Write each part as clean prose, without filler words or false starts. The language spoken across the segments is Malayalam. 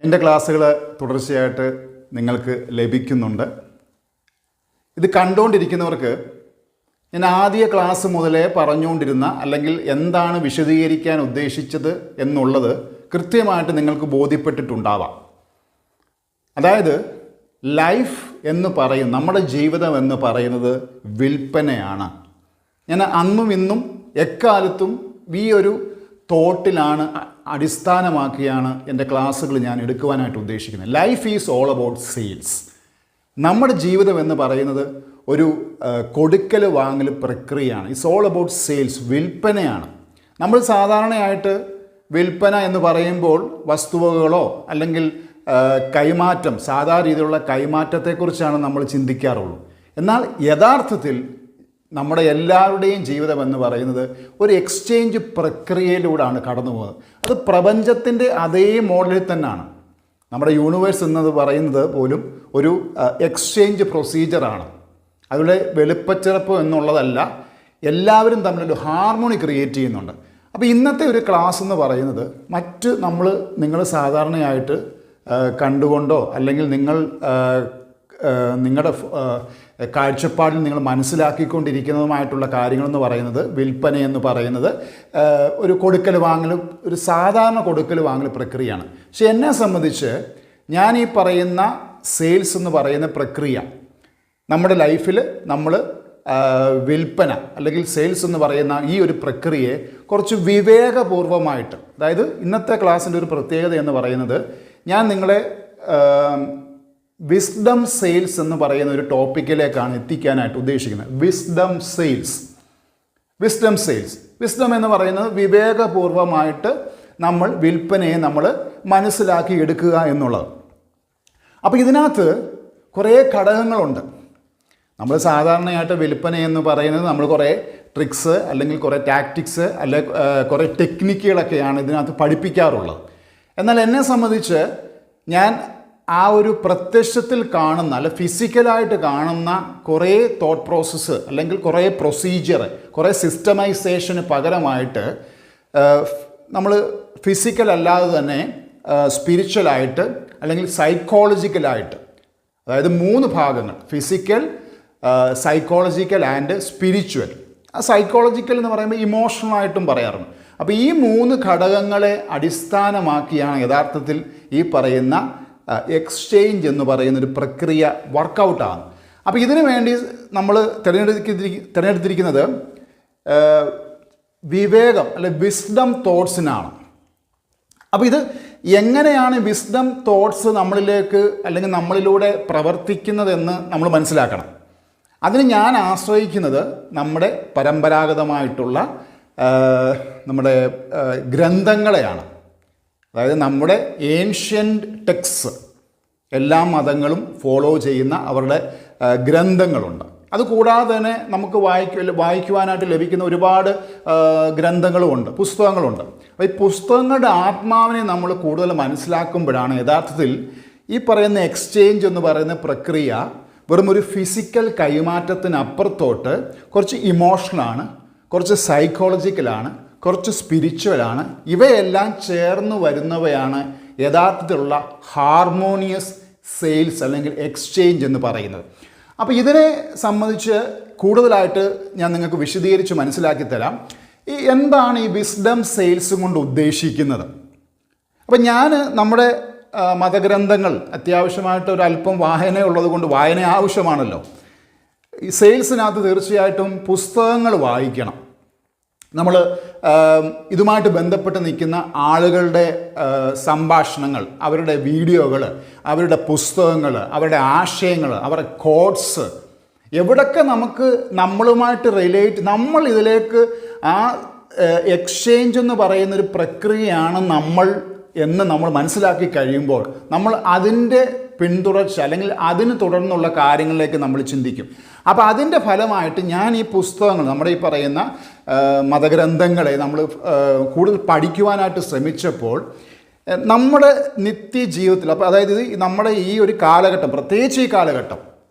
എൻ്റെ ക്ലാസ്സുകൾ തുടർച്ചയായിട്ട് നിങ്ങൾക്ക് ലഭിക്കുന്നുണ്ട്. ഇത് കണ്ടുകൊണ്ടിരിക്കുന്നവർക്ക് ഞാൻ ആദ്യ ക്ലാസ് മുതലേ പറഞ്ഞുകൊണ്ടിരുന്ന അല്ലെങ്കിൽ എന്താണ് വിശദീകരിക്കാൻ ഉദ്ദേശിച്ചത് എന്നുള്ളത് കൃത്യമായിട്ട് നിങ്ങൾക്ക് ബോധ്യപ്പെട്ടിട്ടുണ്ടാവാം. അതായത് ലൈഫ് എന്ന് പറയും, നമ്മുടെ ജീവിതം എന്ന് പറയുന്നത് വിൽപ്പനയാണ്. ഞാൻ അന്നും ഇന്നും എക്കാലത്തും ഈ ഒരു തോട്ടിലാണ് അടിസ്ഥാനമാക്കിയാണ് എൻ്റെ ക്ലാസ്സുകൾ ഞാൻ എടുക്കുവാനായിട്ട് ഉദ്ദേശിക്കുന്നത്. Life is all about sales. നമ്മുടെ ജീവിതം എന്ന് പറയുന്നത് ഒരു കൊടുക്കൽ വാങ്ങൽ പ്രക്രിയയാണ്. ഇറ്റ്സ് ഓൾ അബൌട്ട് സെയിൽസ്, വിൽപ്പനയാണ്. നമ്മൾ സാധാരണയായിട്ട് വിൽപ്പന എന്ന് പറയുമ്പോൾ വസ്തുവകകളോ അല്ലെങ്കിൽ കൈമാറ്റം, സാധാരണ രീതിയിലുള്ള കൈമാറ്റത്തെക്കുറിച്ചാണ് നമ്മൾ ചിന്തിക്കാറുള്ളൂ. എന്നാൽ യഥാർത്ഥത്തിൽ നമ്മുടെ എല്ലാവരുടെയും ജീവിതം എന്ന് പറയുന്നത് ഒരു എക്സ്ചേഞ്ച് പ്രക്രിയയിലൂടെയാണ് കടന്നു പോകുന്നത്. അത് പ്രപഞ്ചത്തിൻ്റെ അതേ മോഡലിൽ തന്നെയാണ്. നമ്മുടെ യൂണിവേഴ്സ് എന്നത് പറയുന്നത് പോലും ഒരു എക്സ്ചേഞ്ച് പ്രൊസീജിയറാണ്. അതിവിടെ വെളുപ്പച്ചെറുപ്പ് എന്നുള്ളതല്ല, എല്ലാവരും തമ്മിലൊരു ഹാർമോണി ക്രിയേറ്റ് ചെയ്യുന്നുണ്ട്. അപ്പോൾ ഇന്നത്തെ ഒരു ക്ലാസ് എന്ന് പറയുന്നത് നിങ്ങൾ സാധാരണയായിട്ട് കണ്ടുകൊണ്ടോ അല്ലെങ്കിൽ നിങ്ങളുടെ കാഴ്ചപ്പാടിൽ നിങ്ങൾ മനസ്സിലാക്കിക്കൊണ്ടിരിക്കുന്നതുമായിട്ടുള്ള കാര്യങ്ങളെന്ന് പറയുന്നത്, വിൽപ്പന എന്ന് പറയുന്നത് ഒരു കൊടുക്കൽ വാങ്ങൽ, ഒരു സാധാരണ കൊടുക്കൽ വാങ്ങൽ പ്രക്രിയയാണ്. പക്ഷെ എന്നെ സംബന്ധിച്ച് ഞാൻ ഈ പറയുന്ന സെയിൽസ് എന്ന് പറയുന്ന പ്രക്രിയ നമ്മുടെ ലൈഫിൽ നമ്മൾ വിൽപ്പന അല്ലെങ്കിൽ സെയിൽസ് എന്ന് പറയുന്ന ഈ ഒരു പ്രക്രിയയെ കുറച്ച് വിവേകപൂർവമായിട്ട്, അതായത് ഇന്നത്തെ ക്ലാസ്സിൻ്റെ ഒരു പ്രത്യേകത എന്ന് പറയുന്നത് ഞാൻ നിങ്ങളെ വിസ്ഡം സെയിൽസ് എന്ന് പറയുന്ന ഒരു ടോപ്പിക്കിലേക്കാണ് എത്തിക്കാനായിട്ട് ഉദ്ദേശിക്കുന്നത്. വിസ്ഡം എന്ന് പറയുന്നത് വിവേകപൂർവമായിട്ട് നമ്മൾ വിൽപ്പനയെ നമ്മൾ മനസ്സിലാക്കി എടുക്കുക എന്നുള്ളത്. അപ്പോൾ ഇതിനകത്ത് കുറേ ഘടകങ്ങളുണ്ട്. നമ്മൾ സാധാരണയായിട്ട് വിൽപ്പന എന്ന് പറയുന്നത് നമ്മൾ കുറേ ട്രിക്സ് അല്ലെങ്കിൽ കുറേ ടാക്ടിക്സ് അല്ലെങ്കിൽ കുറേ ടെക്നിക്കുകളൊക്കെയാണ് ഇതിനകത്ത് പഠിപ്പിക്കാറുള്ളത്. എന്നാൽ എന്നെ സംബന്ധിച്ച് ഞാൻ ആ ഒരു പ്രത്യക്ഷത്തിൽ കാണുന്ന അല്ല ഫിസിക്കലായിട്ട് കാണുന്ന കുറേ തോട്ട് പ്രോസസ്സ് അല്ലെങ്കിൽ കുറേ പ്രൊസീജിയർ, കുറേ സിസ്റ്റമൈസേഷന് പകരമായിട്ട് നമ്മൾ ഫിസിക്കൽ അല്ലാതെ തന്നെ സ്പിരിച്വലായിട്ട് അല്ലെങ്കിൽ സൈക്കോളജിക്കലായിട്ട്, അതായത് 3 ഭാഗങ്ങൾ, ഫിസിക്കൽ, സൈക്കോളജിക്കൽ ആൻഡ് സ്പിരിച്വൽ. ആ സൈക്കോളജിക്കൽ എന്ന് പറയുമ്പോൾ ഇമോഷണലായിട്ടും പറയാറുണ്ട്. അപ്പോൾ ഈ 3 ഘടകങ്ങളെ അടിസ്ഥാനമാക്കിയാണ് യഥാർത്ഥത്തിൽ ഈ പറയുന്ന എക്സ്ചേഞ്ച് എന്ന് പറയുന്നൊരു പ്രക്രിയ വർക്കൗട്ടാണ്. അപ്പോൾ ഇതിനു വേണ്ടി നമ്മൾ തിരഞ്ഞെടുത്തിരിക്കുന്നത് വിവേകം അല്ലെ വിസ്ഡം തോട്ട്സിനാണ്. അപ്പോൾ ഇത് എങ്ങനെയാണ് വിസ്ഡം തോട്ട്സ് നമ്മളിലേക്ക് അല്ലെങ്കിൽ നമ്മളിലൂടെ പ്രവർത്തിക്കുന്നതെന്ന് നമ്മൾ മനസ്സിലാക്കണം. അതിന് ഞാൻ ആശ്രയിക്കുന്നത് നമ്മുടെ പരമ്പരാഗതമായിട്ടുള്ള നമ്മുടെ ഗ്രന്ഥങ്ങളെയാണ്. അതായത് നമ്മുടെ ഏൻഷ്യൻ്റ് ടെക്സ്റ്റ്, എല്ലാ മതങ്ങളും ഫോളോ ചെയ്യുന്ന അവരുടെ ഗ്രന്ഥങ്ങളുണ്ട്. അതുകൂടാതെ തന്നെ നമുക്ക് വായിക്കുവാനായിട്ട് ലഭിക്കുന്ന ഒരുപാട് ഗ്രന്ഥങ്ങളുമുണ്ട്, പുസ്തകങ്ങളുണ്ട്. അപ്പോൾ ഈ പുസ്തകങ്ങളുടെ ആത്മാവിനെ നമ്മൾ കൂടുതൽ മനസ്സിലാക്കുമ്പോഴാണ് യഥാർത്ഥത്തിൽ ഈ പറയുന്ന എക്സ്ചേഞ്ച് എന്ന് പറയുന്ന പ്രക്രിയ വെറും ഒരു ഫിസിക്കൽ കൈമാറ്റത്തിനപ്പുറത്തോട്ട് കുറച്ച് ഇമോഷണലാണ്, കുറച്ച് സൈക്കോളജിക്കലാണ്, കുറച്ച് സ്പിരിച്വലാണ്. ഇവയെല്ലാം ചേർന്ന് വരുന്നവയാണ് യഥാർത്ഥത്തിലുള്ള ഹാർമോണിയസ് സെയിൽസ് അല്ലെങ്കിൽ എക്സ്ചേഞ്ച് എന്ന് പറയുന്നത്. അപ്പോൾ ഇതിനെ സംബന്ധിച്ച് കൂടുതലായിട്ട് ഞാൻ നിങ്ങൾക്ക് വിശദീകരിച്ച് മനസ്സിലാക്കി തരാം. എന്താണ് ഈ വിസ്ഡം സെയിൽസ് കൊണ്ട് ഉദ്ദേശിക്കുന്നത്? അപ്പം ഞാൻ നമ്മുടെ മതഗ്രന്ഥങ്ങൾ അത്യാവശ്യമായിട്ട് ഒരല്പം വായനയുള്ളത് കൊണ്ട്, വായന ആവശ്യമാണല്ലോ. ഈ സെയിൽസിനകത്ത് തീർച്ചയായിട്ടും പുസ്തകങ്ങൾ വായിക്കണം. നമ്മൾ ഇതുമായിട്ട് ബന്ധപ്പെട്ട് നിൽക്കുന്ന ആളുകളുടെ സംഭാഷണങ്ങൾ, അവരുടെ വീഡിയോകൾ, അവരുടെ പുസ്തകങ്ങൾ, അവരുടെ ആശയങ്ങൾ, അവരുടെ കോട്ട്സ്, എവിടൊക്കെ നമുക്ക് നമ്മളുമായിട്ട് നമ്മൾ ഇതിലേക്ക് ആ എക്സ്ചേഞ്ച് എന്ന് പറയുന്നൊരു പ്രക്രിയയാണ് നമ്മൾ മനസ്സിലാക്കി കഴിയുമ്പോൾ നമ്മൾ അതിൻ്റെ പിന്തുടർച്ച അല്ലെങ്കിൽ അതിന് തുടർന്നുള്ള കാര്യങ്ങളിലേക്ക് നമ്മൾ ചിന്തിക്കും. അപ്പോൾ അതിൻ്റെ ഫലമായിട്ട് ഞാൻ ഈ പുസ്തകങ്ങൾ, നമ്മുടെ ഈ പറയുന്ന മതഗ്രന്ഥങ്ങളെ നമ്മൾ കൂടുതൽ പഠിക്കുവാനായിട്ട് ശ്രമിച്ചപ്പോൾ നമ്മുടെ നിത്യജീവിതത്തിൽ, അപ്പോൾ അതായത് നമ്മുടെ ഈ ഒരു കാലഘട്ടം,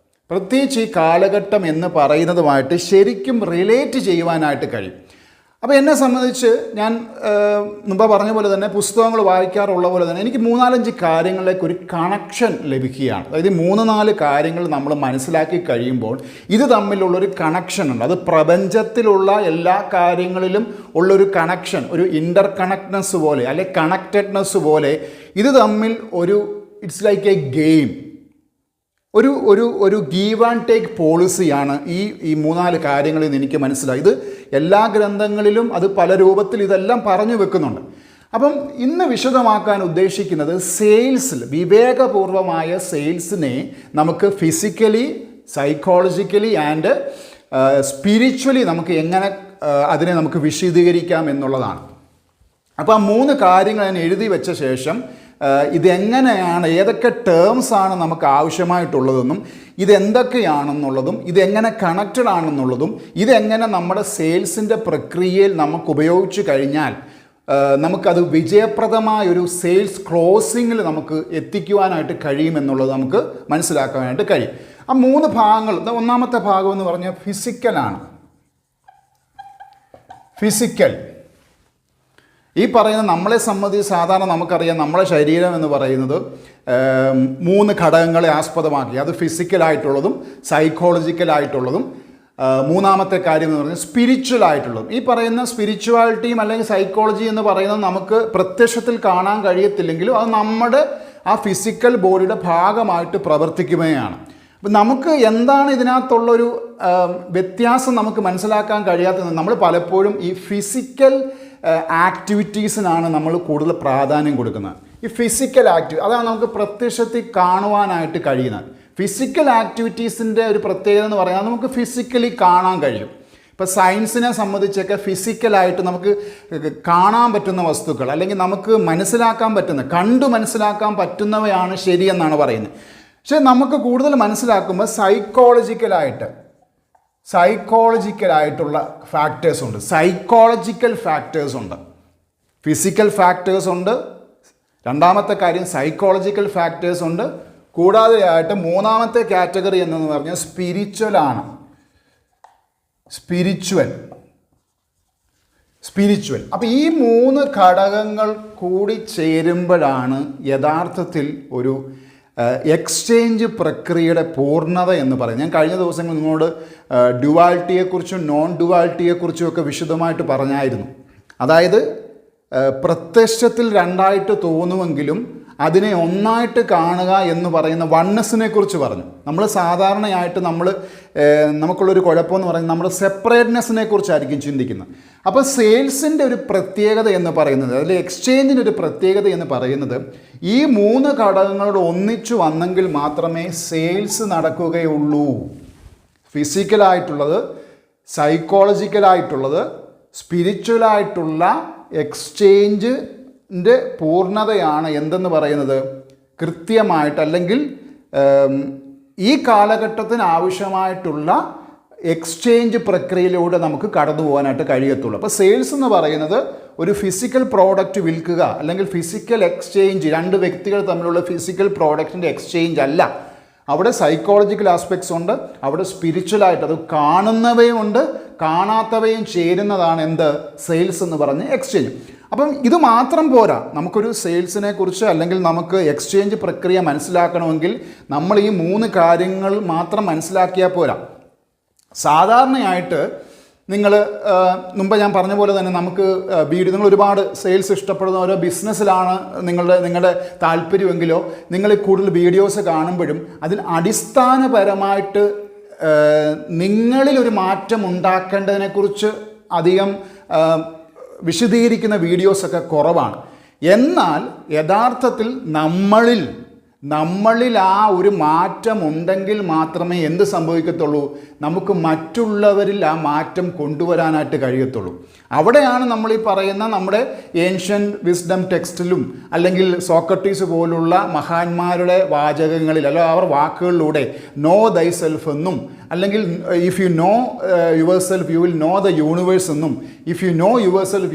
പ്രത്യേകിച്ച് ഈ കാലഘട്ടം എന്ന് പറയുന്നതുമായിട്ട് ശരിക്കും റിലേറ്റ് ചെയ്യുവാനായിട്ട് കഴിയും. അപ്പോൾ എന്നെ സംബന്ധിച്ച് ഞാൻ മുമ്പ് പറഞ്ഞ പോലെ തന്നെ പുസ്തകങ്ങൾ വായിക്കാറുള്ള പോലെ തന്നെ എനിക്ക് 3-4 കാര്യങ്ങളിലേക്ക് ഒരു കണക്ഷൻ ലഭിക്കുകയാണ്. അതായത് 3-4 കാര്യങ്ങൾ നമ്മൾ മനസ്സിലാക്കി കഴിയുമ്പോൾ ഇത് തമ്മിലുള്ളൊരു കണക്ഷൻ ഉണ്ട്. അത് പ്രപഞ്ചത്തിലുള്ള എല്ലാ കാര്യങ്ങളിലും ഉള്ളൊരു കണക്ഷൻ, ഒരു ഇൻ്റർ കണക്ട്നെസ് പോലെ അല്ലെ കണക്റ്റഡ്നെസ് പോലെ ഇത് തമ്മിൽ ഒരു ഇറ്റ്സ് ലൈക്ക് എ ഗെയിം, ഒരു ഗീവ് ആൻഡ് ടേക്ക് പോളിസിയാണ് ഈ 3-4 കാര്യങ്ങളിൽ നിന്ന് എനിക്ക് മനസ്സിലായി. ഇത് എല്ലാ ഗ്രന്ഥങ്ങളിലും അത് പല രൂപത്തിൽ ഇതെല്ലാം പറഞ്ഞു വെക്കുന്നുണ്ട്. അപ്പം ഇന്ന് വിശദമാക്കാൻ ഉദ്ദേശിക്കുന്നത് സെയിൽസിൽ, വിവേകപൂർവമായ സെയിൽസിനെ നമുക്ക് ഫിസിക്കലി, സൈക്കോളജിക്കലി ആൻഡ് സ്പിരിച്വലി നമുക്ക് എങ്ങനെ അതിനെ നമുക്ക് വിശദീകരിക്കാം എന്നുള്ളതാണ്. അപ്പോൾ ആ 3 കാര്യങ്ങൾ ഞാൻ എഴുതി വെച്ച ശേഷം ഇതെങ്ങനെയാണ്, ഏതൊക്കെ ടേംസാണ് നമുക്ക് ആവശ്യമായിട്ടുള്ളതെന്നും ഇതെന്തൊക്കെയാണെന്നുള്ളതും ഇതെങ്ങനെ കണക്റ്റഡ് ആണെന്നുള്ളതും ഇതെങ്ങനെ നമ്മുടെ സെയിൽസിൻ്റെ പ്രക്രിയയിൽ നമുക്ക് ഉപയോഗിച്ച് കഴിഞ്ഞാൽ നമുക്കത് വിജയപ്രദമായൊരു സെയിൽസ് ക്ലോസിങ്ങിൽ നമുക്ക് എത്തിക്കുവാനായിട്ട് കഴിയുമെന്നുള്ളത് നമുക്ക് മനസ്സിലാക്കാനായിട്ട് കഴിയും. ആ 3 ഭാഗങ്ങൾ, ഒന്നാമത്തെ ഭാഗം എന്ന് പറഞ്ഞാൽ ഫിസിക്കലാണ്. ഫിസിക്കൽ ഈ പറയുന്ന നമ്മളെ സംബന്ധിച്ച് സാധാരണ നമുക്കറിയാം നമ്മുടെ ശരീരം എന്ന് പറയുന്നത് 3 ഘടകങ്ങളെ ആസ്പദമാക്കി, അത് ഫിസിക്കലായിട്ടുള്ളതും സൈക്കോളജിക്കലായിട്ടുള്ളതും മൂന്നാമത്തെ കാര്യം എന്ന് പറഞ്ഞാൽ സ്പിരിച്വൽ ആയിട്ടുള്ളതും. ഈ പറയുന്ന സ്പിരിച്വാലിറ്റിയും അല്ലെങ്കിൽ സൈക്കോളജി എന്ന് പറയുന്നത് നമുക്ക് പ്രത്യക്ഷത്തിൽ കാണാൻ കഴിയത്തില്ലെങ്കിലും അത് നമ്മുടെ ആ ഫിസിക്കൽ ബോഡിയുടെ ഭാഗമായിട്ട് പ്രവർത്തിക്കുകയാണ്. അപ്പം നമുക്ക് എന്താണ് ഇതിനകത്തുള്ളൊരു വ്യത്യാസം നമുക്ക് മനസ്സിലാക്കാൻ കഴിയാത്തത്, നമ്മൾ പലപ്പോഴും ഈ ഫിസിക്കൽ ആക്ടിവിറ്റീസിനാണ് നമ്മൾ കൂടുതൽ പ്രാധാന്യം കൊടുക്കുന്നത്. ഈ ഫിസിക്കൽ അതാണ് നമുക്ക് പ്രത്യക്ഷത്തിൽ കാണുവാനായിട്ട് കഴിയുന്നത്. ഫിസിക്കൽ ആക്ടിവിറ്റീസിൻ്റെ ഒരു പ്രത്യേകത എന്ന് പറഞ്ഞാൽ നമുക്ക് ഫിസിക്കലി കാണാൻ കഴിയും. ഇപ്പോൾ സയൻസിനെ സംബന്ധിച്ചൊക്കെ ഫിസിക്കലായിട്ട് നമുക്ക് കാണാൻ പറ്റുന്ന വസ്തുക്കൾ അല്ലെങ്കിൽ നമുക്ക് മനസ്സിലാക്കാൻ പറ്റുന്ന, കണ്ടു മനസ്സിലാക്കാൻ പറ്റുന്നവയാണ് ശരിയെന്നാണ് പറയുന്നത്. പക്ഷേ നമുക്ക് കൂടുതൽ മനസ്സിലാക്കുമ്പോൾ സൈക്കോളജിക്കലായിട്ടുള്ള ഫാക്ടേഴ്സ് ഉണ്ട്, സൈക്കോളജിക്കൽ ഫാക്ടേഴ്സ് ഉണ്ട്, ഫിസിക്കൽ ഫാക്ടേഴ്സ് ഉണ്ട്. രണ്ടാമത്തെ കാര്യം സൈക്കോളജിക്കൽ ഫാക്ടേഴ്സ് ഉണ്ട്. കൂടാതെ ആയിട്ട് മൂന്നാമത്തെ കാറ്റഗറി എന്ന് പറഞ്ഞാൽ സ്പിരിച്വലാണ്. സ്പിരിച്വൽ. അപ്പോൾ ഈ 3 ഘടകങ്ങൾ കൂടി ചേരുമ്പോഴാണ് യഥാർത്ഥത്തിൽ ഒരു എക്സ്ചേഞ്ച് പ്രക്രിയയുടെ പൂർണ്ണത എന്ന് പറയും. ഞാൻ കഴിഞ്ഞ ദിവസങ്ങൾ നിങ്ങളോട് ഡ്യുവാലിറ്റിയെക്കുറിച്ചും നോൺ ഡ്യുവാലിറ്റിയെക്കുറിച്ചും ഒക്കെ വിശദമായിട്ട് പറഞ്ഞായിരുന്നു. അതായത് പ്രത്യക്ഷത്തിൽ 2ആയിട്ട് തോന്നുമെങ്കിലും അതിനെ ഒന്നായിട്ട് കാണുക എന്ന് പറയുന്ന വണ്ണസിനെ കുറിച്ച് പറഞ്ഞു. നമ്മൾ സാധാരണയായിട്ട് നമുക്കുള്ളൊരു കുഴപ്പമെന്ന് പറയുന്നത് നമ്മൾ സെപ്പറേറ്റ്നെസ്സിനെ കുറിച്ചായിരിക്കും ചിന്തിക്കുന്നത്. അപ്പോൾ സെയിൽസിൻ്റെ ഒരു പ്രത്യേകത എന്ന് പറയുന്നത്, അതിൽ എക്സ്ചേഞ്ചിൻ്റെ ഒരു പ്രത്യേകത എന്ന് പറയുന്നത്, ഈ 3 ഘടകങ്ങളോട് ഒന്നിച്ചു വന്നെങ്കിൽ മാത്രമേ സെയിൽസ് നടക്കുകയുള്ളൂ. ഫിസിക്കലായിട്ടുള്ളത്, സൈക്കോളജിക്കലായിട്ടുള്ളത്, സ്പിരിച്വലായിട്ടുള്ള എക്സ്ചേഞ്ചിൻ്റെ പൂർണ്ണതയാണ് എന്തെന്ന് പറയുന്നത് കൃത്യമായിട്ട്, അല്ലെങ്കിൽ ഈ കാലഘട്ടത്തിന് ആവശ്യമായിട്ടുള്ള എക്സ്ചേഞ്ച് പ്രക്രിയയിലൂടെ നമുക്ക് കടന്നു പോകാനായിട്ട് കഴിയത്തുള്ളൂ. അപ്പോൾ സെയിൽസ് എന്ന് പറയുന്നത് ഒരു ഫിസിക്കൽ പ്രോഡക്റ്റ് വിൽക്കുക അല്ലെങ്കിൽ ഫിസിക്കൽ എക്സ്ചേഞ്ച്, 2 വ്യക്തികൾ തമ്മിലുള്ള ഫിസിക്കൽ പ്രോഡക്റ്റിൻ്റെ എക്സ്ചേഞ്ച് അല്ല. അവിടെ സൈക്കോളജിക്കൽ ആസ്പെക്ട്സ് ഉണ്ട്, അവിടെ സ്പിരിച്വലായിട്ട് അത് കാണുന്നവയും ഉണ്ട്, കാണാത്തവയും ചേരുന്നതാണ് എന്ത് സെയിൽസ് എന്ന് പറഞ്ഞ് എക്സ്ചേഞ്ച്. അപ്പം ഇത് മാത്രം പോരാ. നമുക്കൊരു സെയിൽസിനെ കുറിച്ച് അല്ലെങ്കിൽ നമുക്ക് എക്സ്ചേഞ്ച് പ്രക്രിയ മനസ്സിലാക്കണമെങ്കിൽ നമ്മൾ ഈ 3 കാര്യങ്ങൾ മാത്രം മനസ്സിലാക്കിയാൽ പോരാ. സാധാരണയായിട്ട് നിങ്ങൾ മുമ്പ് ഞാൻ പറഞ്ഞ പോലെ തന്നെ നമുക്ക് നിങ്ങൾ ഒരുപാട് സെയിൽസ് ഇഷ്ടപ്പെടുന്ന ഓരോ ബിസിനസ്സിലാണ് നിങ്ങളുടെ താല്പര്യമെങ്കിലോ നിങ്ങൾ കൂടുതൽ വീഡിയോസ് കാണുമ്പോഴും അതിൽ അടിസ്ഥാനപരമായിട്ട് നിങ്ങളിലൊരു മാറ്റം ഉണ്ടാക്കേണ്ടതിനെക്കുറിച്ച് അധികം വിശദീകരിക്കുന്ന വീഡിയോസൊക്കെ കുറവാണ്. എന്നാൽ യഥാർത്ഥത്തിൽ നമ്മളിൽ ആ ഒരു മാറ്റം ഉണ്ടെങ്കിൽ മാത്രമേ എന്ത് സംഭവിക്കത്തുള്ളൂ, നമുക്ക് മറ്റുള്ളവരിൽ ആ മാറ്റം കൊണ്ടുവരാനായിട്ട് കഴിയത്തുള്ളൂ. അവിടെയാണ് നമ്മൾ ഈ പറയുന്ന നമ്മുടെ ഏൻഷ്യൻ്റ് വിസ്ഡം ടെക്സ്റ്റിലും അല്ലെങ്കിൽ സോക്രട്ടീസ് പോലുള്ള മഹാന്മാരുടെ വാചകങ്ങളിൽ അല്ല അവർ വാക്കുകളിലൂടെ നോ ദൈ സെൽഫ് എന്നും, അല്ലെങ്കിൽ if you know your self you will know the universe എന്നും, if you know your self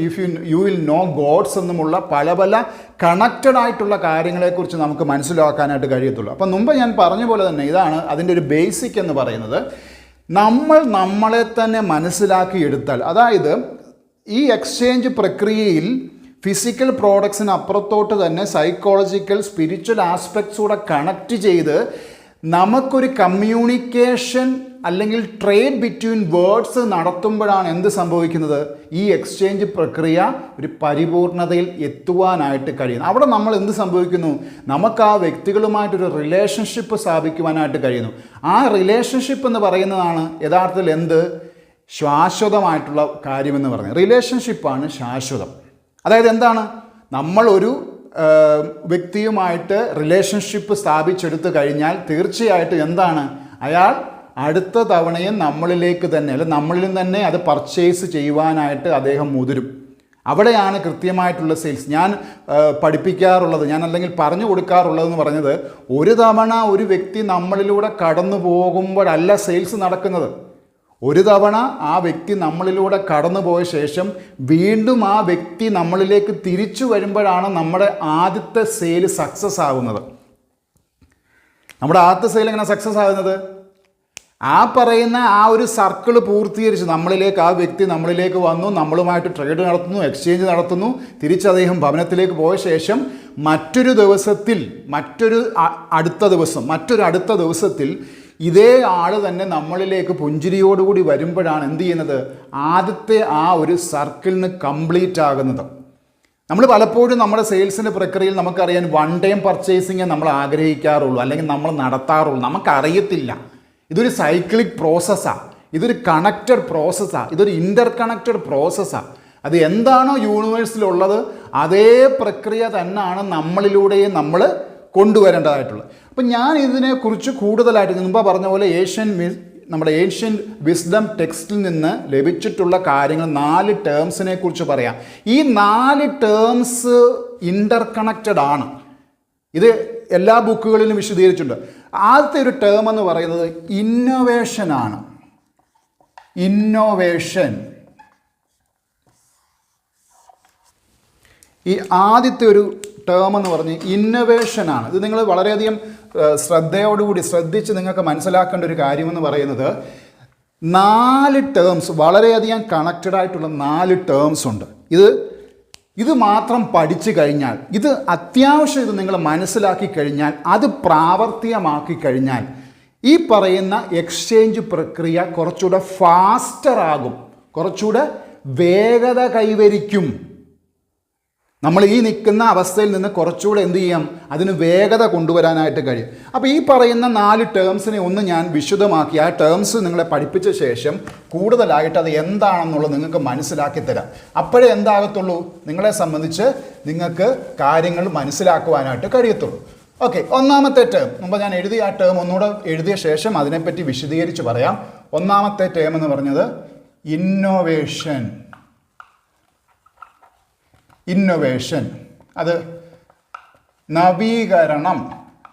you will know gods എന്നുമുള്ള പല കണക്റ്റഡ് ആയിട്ടുള്ള കാര്യങ്ങളെക്കുറിച്ച് നമുക്ക് മനസ്സിലാക്കാനായിട്ട് കഴിയത്തുള്ളൂ. അപ്പം മുമ്പ് ഞാൻ പറഞ്ഞ പോലെ തന്നെ ഇതാണ് അതിൻ്റെ ഒരു ബേസിക് എന്ന് പറയുന്നത്. നമ്മളെ തന്നെ മനസ്സിലാക്കി എടുത്താൽ, അതായത് ഈ എക്സ്ചേഞ്ച് പ്രക്രിയയിൽ ഫിസിക്കൽ പ്രോഡക്ട്സിന് അപ്പുറത്തോട്ട് തന്നെ സൈക്കോളജിക്കൽ സ്പിരിച്വൽ ആസ്പെക്ട്സ് കൂടെ കണക്ട് ചെയ്ത് നമുക്കൊരു കമ്മ്യൂണിക്കേഷൻ അല്ലെങ്കിൽ ട്രേഡ് ബിറ്റ്വീൻ വേർഡ്സ് നടത്തുമ്പോഴാണ് എന്ത് സംഭവിക്കുന്നത്, ഈ എക്സ്ചേഞ്ച് പ്രക്രിയ ഒരു പരിപൂർണതയിൽ എത്തുവാനായിട്ട് കഴിയുന്നു. അവിടെ നമ്മൾ എന്ത് സംഭവിക്കുന്നു, നമുക്ക് ആ വ്യക്തികളുമായിട്ടൊരു റിലേഷൻഷിപ്പ് സ്ഥാപിക്കുവാനായിട്ട് കഴിയുന്നു. ആ റിലേഷൻഷിപ്പ് എന്ന് പറയുന്നതാണ് യഥാർത്ഥത്തിൽ എന്ത്, ശാശ്വതമായിട്ടുള്ള കാര്യമെന്ന് പറയുന്നത്. റിലേഷൻഷിപ്പാണ് ശാശ്വതം. അതായത് എന്താണ്, നമ്മളൊരു വ്യക്തിയുമായിട്ട് റിലേഷൻഷിപ്പ് സ്ഥാപിച്ചെടുത്തു കഴിഞ്ഞാൽ തീർച്ചയായിട്ടും എന്താണ്, അയാൾ അടുത്ത തവണയും നമ്മളിലേക്ക് തന്നെ അല്ല നമ്മളിൽ തന്നെ അത് പർച്ചേസ് ചെയ്യുവാനായിട്ട് അദ്ദേഹം മുതിരും. അവിടെയാണ് കൃത്യമായിട്ടുള്ള സെയിൽസ്. ഞാൻ പഠിപ്പിക്കാറുള്ളത്, ഞാൻ അല്ലെങ്കിൽ പറഞ്ഞു കൊടുക്കാറുള്ളതെന്ന് പറഞ്ഞത്, ഒരു തവണ ഒരു വ്യക്തി നമ്മളിലൂടെ കടന്നു പോകുമ്പോഴല്ല സെയിൽസ് നടക്കുന്നത്. ഒരു തവണ ആ വ്യക്തി നമ്മളിലൂടെ കടന്നു പോയ ശേഷം വീണ്ടും ആ വ്യക്തി നമ്മളിലേക്ക് തിരിച്ചു വരുമ്പോഴാണ് നമ്മുടെ ആദ്യത്തെ സെയിൽ സക്സസ് ആകുന്നത്. നമ്മുടെ ആദ്യത്തെ സെയിൽ എങ്ങനെ സക്സസ് ആകുന്നത്, ആ പറയുന്ന ആ ഒരു സർക്കിൾ പൂർത്തീകരിച്ച് നമ്മളിലേക്ക് ആ വ്യക്തി നമ്മളിലേക്ക് വന്നു, നമ്മളുമായിട്ട് ട്രേഡ് നടത്തുന്നു, എക്സ്ചേഞ്ച് നടത്തുന്നു, തിരിച്ച് അദ്ദേഹം ഭവനത്തിലേക്ക് പോയ ശേഷം മറ്റൊരു അടുത്ത ദിവസത്തിൽ ഇതേ ആൾ തന്നെ നമ്മളിലേക്ക് പുഞ്ചിരിയോടുകൂടി വരുമ്പോഴാണ് എന്ത് ചെയ്യുന്നത്, ആദ്യത്തെ ആ ഒരു സർക്കിളിന് കംപ്ലീറ്റ് ആകുന്നത്. നമ്മൾ പലപ്പോഴും നമ്മുടെ സെയിൽസിൻ്റെ പ്രക്രിയയിൽ നമുക്കറിയാൻ വൺ ടൈം പർച്ചേസിങ് നമ്മൾ ആഗ്രഹിക്കാറുള്ളൂ, അല്ലെങ്കിൽ നമ്മൾ നടത്താറുള്ളൂ. നമുക്കറിയത്തില്ല ഇതൊരു സൈക്ലിക് പ്രോസസ്സാണ്, ഇതൊരു കണക്റ്റഡ് പ്രോസസ്സാണ്, ഇതൊരു ഇൻ്റർ കണക്റ്റഡ് പ്രോസസ്സാണ്. അത് എന്താണോ യൂണിവേഴ്സിലുള്ളത് അതേ പ്രക്രിയ തന്നെയാണ് നമ്മളിലൂടെയും നമ്മൾ കൊണ്ടുവരേണ്ടതായിട്ടുള്ളത്. അപ്പം ഞാൻ ഇതിനെക്കുറിച്ച് കൂടുതലായിട്ട് മുമ്പ് പറഞ്ഞ പോലെ നമ്മുടെ ഏഷ്യൻ വിസ്ഡം ടെക്സ്റ്റിൽ നിന്ന് ലഭിച്ചിട്ടുള്ള കാര്യങ്ങൾ 4 ടേംസിനെ കുറിച്ച് പറയാം. ഈ 4 ടേംസ് ഇൻ്റർ കണക്റ്റഡ് ആണ്. ഇത് എല്ലാ ബുക്കുകളിലും വിശദീകരിച്ചിട്ടുണ്ട്. ആദ്യത്തെ ഒരു ടേം എന്ന് പറയുന്നത് ഇന്നോവേഷൻ ആണ്. ഇന്നോവേഷൻ, ഈ ആദ്യത്തെ ഒരു ടേം എന്ന് പറഞ്ഞ് ഇന്നോവേഷനാണ്. ഇത് നിങ്ങൾ വളരെയധികം ശ്രദ്ധയോടുകൂടി ശ്രദ്ധിച്ച് നിങ്ങൾക്ക് മനസ്സിലാക്കേണ്ട ഒരു കാര്യമെന്ന് പറയുന്നത് 4 ടേംസ്, വളരെയധികം കണക്റ്റഡ് ആയിട്ടുള്ള 4 ടേംസ് ഉണ്ട്. ഇത് മാത്രം പഠിച്ചു കഴിഞ്ഞാൽ, ഇത് അത്യാവശ്യം ഇത് നിങ്ങൾ മനസ്സിലാക്കി കഴിഞ്ഞാൽ, അത് പ്രാവർത്തികമാക്കി കഴിഞ്ഞാൽ ഈ പറയുന്ന എക്സ്ചേഞ്ച് പ്രക്രിയ കുറച്ചുകൂടെ ഫാസ്റ്റർ ആകും, കുറച്ചുകൂടെ വേഗത കൈവരിക്കും. നമ്മൾ ഈ നിൽക്കുന്ന അവസ്ഥയിൽ നിന്ന് കുറച്ചുകൂടെ എന്ത് ചെയ്യാം, അതിന് വേഗത കൊണ്ടുവരാനായിട്ട് കഴിയും. അപ്പോൾ ഈ പറയുന്ന 4 ടേംസിനെ ഒന്ന് ഞാൻ വിശദമാക്കി ആ ടേംസ് നിങ്ങളെ പഠിപ്പിച്ച ശേഷം കൂടുതലായിട്ട് അത് എന്താണെന്നുള്ളത് നിങ്ങൾക്ക് മനസ്സിലാക്കി തരാം. അപ്പോഴേ എന്താകത്തുള്ളൂ, നിങ്ങളെ സംബന്ധിച്ച് നിങ്ങൾക്ക് കാര്യങ്ങൾ മനസ്സിലാക്കുവാനായിട്ട് കഴിയത്തുള്ളൂ. ഓക്കെ, ഒന്നാമത്തെ ടേം മുമ്പ് ഞാൻ എഴുതിയ ആ ടേം ഒന്നുകൂടെ എഴുതിയ ശേഷം അതിനെപ്പറ്റി വിശദീകരിച്ച് പറയാം. ഒന്നാമത്തെ ടേം എന്ന് പറഞ്ഞത് ഇന്നോവേഷൻ. ഇന്നോവേഷൻ, അത് നവീകരണം.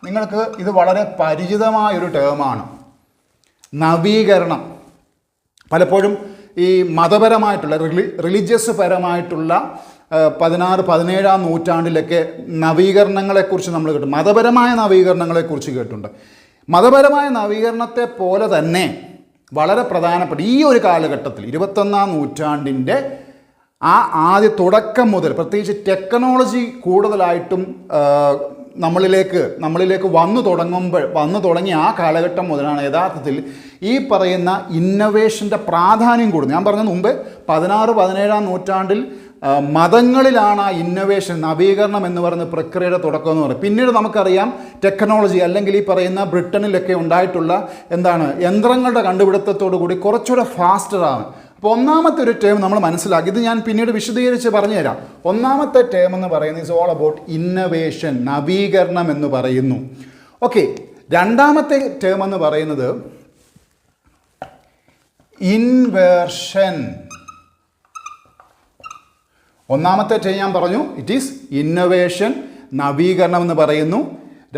നിങ്ങൾക്ക് ഇത് വളരെ പരിചിതമായൊരു ടേമാണ്, നവീകരണം. പലപ്പോഴും ഈ മതപരമായിട്ടുള്ള റിലീജിയസ് പരമായിട്ടുള്ള 16-17 നൂറ്റാണ്ടിലൊക്കെ നവീകരണങ്ങളെക്കുറിച്ച് നമ്മൾ കേട്ടു, മതപരമായ നവീകരണങ്ങളെക്കുറിച്ച് കേട്ടിട്ടുണ്ട്. മതപരമായ നവീകരണത്തെ പോലെ തന്നെ വളരെ പ്രധാനപ്പെട്ട ഈ ഒരു കാലഘട്ടത്തിൽ 21-ാം നൂറ്റാണ്ടിൻ്റെ ആ ആദ്യ തുടക്കം മുതൽ, പ്രത്യേകിച്ച് ടെക്നോളജി കൂടുതലായിട്ടും നമ്മളിലേക്ക് വന്നു തുടങ്ങിയ ആ കാലഘട്ടം മുതലാണ് യഥാർത്ഥത്തിൽ ഈ പറയുന്ന ഇന്നോവേഷൻ്റെ പ്രാധാന്യം കൂടുന്നത്. ഞാൻ പറഞ്ഞ മുമ്പ് 16-17 നൂറ്റാണ്ടിൽ മതങ്ങളിലാണ് ആ ഇന്നോവേഷൻ, നവീകരണം എന്ന് പറയുന്ന പ്രക്രിയയുടെ തുടക്കം എന്ന് പറയുന്നത്. പിന്നീട് നമുക്കറിയാം ടെക്നോളജി, അല്ലെങ്കിൽ ഈ പറയുന്ന ബ്രിട്ടനിലൊക്കെ ഉണ്ടായിട്ടുള്ള യന്ത്രങ്ങളുടെ കണ്ടുപിടുത്തത്തോടു കൂടി കുറച്ചുകൂടെ ഫാസ്റ്ററാണ്. അപ്പോൾ ഒന്നാമത്തെ ഒരു ടേം നമ്മൾ മനസ്സിലാക്കി, ഇത് ഞാൻ പിന്നീട് വിശദീകരിച്ച് പറഞ്ഞുതരാം. ഒന്നാമത്തെ ടേം എന്ന് പറയുന്നത് ഇസ് ഓൾ അബൌട്ട് ഇന്നോവേഷൻ, നവീകരണം എന്ന് പറയുന്നു. ഓക്കെ, രണ്ടാമത്തെ ടേം എന്ന് പറയുന്നത് ഇൻവേർഷൻ. ഒന്നാമത്തെ ടേം ഞാൻ പറഞ്ഞു, ഇറ്റ് ഈസ് ഇന്നോവേഷൻ, നവീകരണം എന്ന് പറയുന്നു.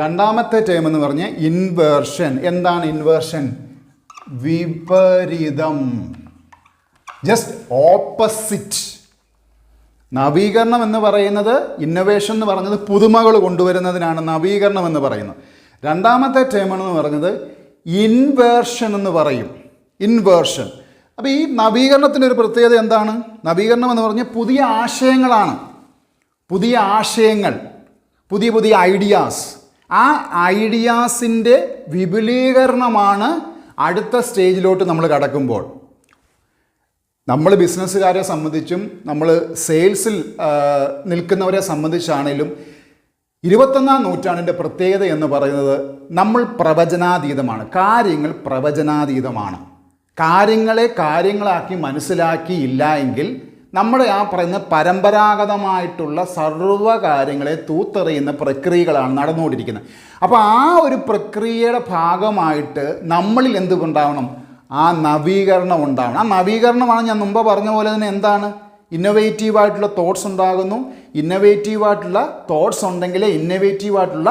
രണ്ടാമത്തെ ടേം എന്ന് പറഞ്ഞ് ഇൻവേർഷൻ. എന്താണ് ഇൻവേർഷൻ? വിപരീതം, ജസ്റ്റ് ഓപ്പോസിറ്റ്. നവീകരണം എന്ന് പറയുന്നത്, ഇന്നോവേഷൻ എന്ന് പറഞ്ഞത് പുതുമകൾ കൊണ്ടുവരുന്നതിനാണ് നവീകരണം എന്ന് പറയുന്നത്. രണ്ടാമത്തെ ടേം എന്ന് പറഞ്ഞത് ഇൻവേർഷൻ എന്ന് പറയും. ഇൻവേർഷൻ, അപ്പോൾ ഈ നവീകരണത്തിൻ്റെ ഒരു പ്രത്യേകത എന്താണ്? നവീകരണം എന്ന് പറഞ്ഞാൽ പുതിയ ആശയങ്ങളാണ്, പുതിയ ആശയങ്ങൾ, പുതിയ പുതിയ ഐഡിയാസ്. ആ ഐഡിയാസിൻ്റെ വിപുലീകരണമാണ് അടുത്ത സ്റ്റേജിലോട്ട് നമ്മൾ കടക്കുമ്പോൾ. നമ്മൾ ബിസിനസ്സുകാരെ സംബന്ധിച്ചും നമ്മൾ സെയിൽസിൽ നിൽക്കുന്നവരെ സംബന്ധിച്ചാണെങ്കിലും 21-ാം നൂറ്റാണ്ടിൻ്റെ പ്രത്യേകത എന്ന് പറയുന്നത് നമ്മൾ പ്രവചനാതീതമാണ്. കാര്യങ്ങൾ പ്രവചനാതീതമാണ്. കാര്യങ്ങളെ കാര്യങ്ങളാക്കി മനസ്സിലാക്കിയില്ല എങ്കിൽ നമ്മുടെ ആ പറയുന്ന പരമ്പരാഗതമായിട്ടുള്ള സർവ്വ കാര്യങ്ങളെ തൂത്തെറിയുന്ന പ്രക്രിയകളാണ് നടന്നുകൊണ്ടിരിക്കുന്നത്. അപ്പോൾ ആ ഒരു പ്രക്രിയയുടെ ഭാഗമായിട്ട് നമ്മളിൽ എന്തുണ്ടാവണം? ആ നവീകരണം ഉണ്ടാവണം. ആ നവീകരണമാണ് ഞാൻ മുമ്പ് പറഞ്ഞ പോലെ തന്നെ എന്താണ്? ഇന്നൊവേറ്റീവായിട്ടുള്ള തോട്ട്സ് ഉണ്ടാകുന്നു. ഇന്നൊവേറ്റീവായിട്ടുള്ള തോട്ട്സ് ഉണ്ടെങ്കിലേ ഇന്നൊവേറ്റീവായിട്ടുള്ള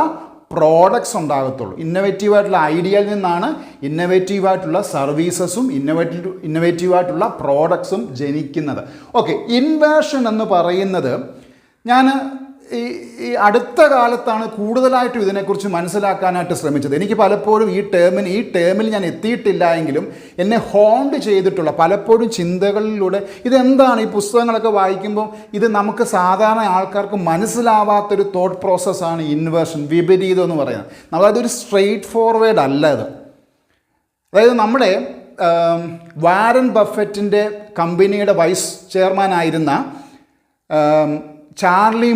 പ്രോഡക്ട്സ് ഉണ്ടാകത്തുള്ളൂ. ഇന്നൊവേറ്റീവായിട്ടുള്ള ഐഡിയയിൽ നിന്നാണ് ഇന്നൊവേറ്റീവായിട്ടുള്ള സർവീസസും ഇന്നൊവേറ്റീവായിട്ടുള്ള പ്രോഡക്ട്സും ജനിക്കുന്നത്. ഓക്കെ, ഇൻവേർഷൻ എന്ന് പറയുന്നത് ഞാൻ ഈ അടുത്ത കാലത്താണ് കൂടുതലായിട്ടും ഇതിനെക്കുറിച്ച് മനസ്സിലാക്കാനായിട്ട് ശ്രമിച്ചത്. എനിക്ക് പലപ്പോഴും ഈ ടേമിൽ ഞാൻ എത്തിയിട്ടില്ല എങ്കിലും എന്നെ ഹോണ്ട് ചെയ്തിട്ടുള്ള പലപ്പോഴും ചിന്തകളിലൂടെ ഇതെന്താണ് ഈ പുസ്തകങ്ങളൊക്കെ വായിക്കുമ്പോൾ ഇത് നമുക്ക് സാധാരണ ആൾക്കാർക്ക് മനസ്സിലാവാത്തൊരു തോട്ട് പ്രോസസ്സാണ് ഇൻവേർഷൻ, വിപരീതം എന്ന് പറയുന്നത്. അതൊരു സ്ട്രെയിറ്റ് ഫോർവേഡ് അല്ല ഇത്. അതായത് നമ്മുടെ വാരൻ ബഫറ്റിൻ്റെ കമ്പനിയുടെ വൈസ് ചെയർമാനായിരുന്ന ചാർലി